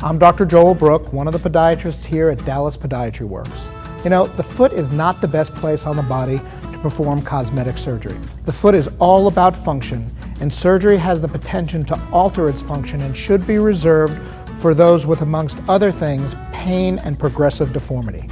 I'm Dr. Joel Brook, one of the podiatrists here at Dallas Podiatry Works. You know, the foot is not the best place on the body to perform cosmetic surgery. The foot is all about function, and surgery has the potential to alter its function and should be reserved for those with, amongst other things, pain and progressive deformity.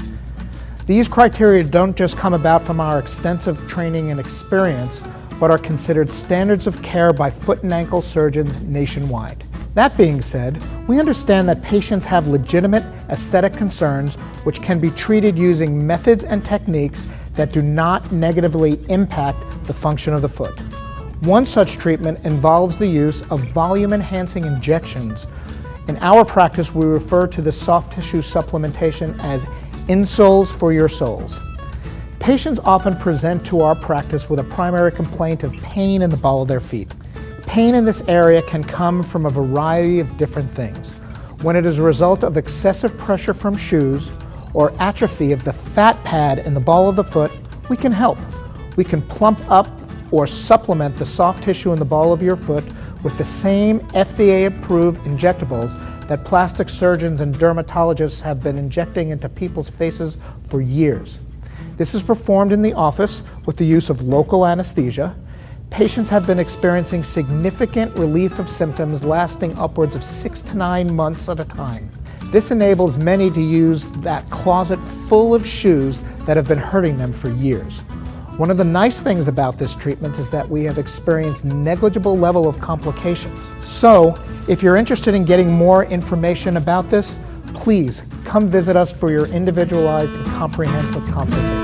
These criteria don't just come about from our extensive training and experience, but are considered standards of care by foot and ankle surgeons nationwide. That being said, we understand that patients have legitimate aesthetic concerns which can be treated using methods and techniques that do not negatively impact the function of the foot. One such treatment involves the use of volume-enhancing injections. In our practice, we refer to the soft tissue supplementation as insoles for your soles. Patients often present to our practice with a primary complaint of pain in the ball of their feet. Pain in this area can come from a variety of different things. When it is a result of excessive pressure from shoes or atrophy of the fat pad in the ball of the foot, we can help. We can plump up or supplement the soft tissue in the ball of your foot with the same FDA-approved injectables that plastic surgeons and dermatologists have been injecting into people's faces for years. This is performed in the office with the use of local anesthesia. Patients have been experiencing significant relief of symptoms lasting upwards of 6 to 9 months at a time. This enables many to use that closet full of shoes that have been hurting them for years. One of the nice things about this treatment is that we have experienced negligible level of complications. So, if you're interested in getting more information about this, please come visit us for your individualized and comprehensive consultation.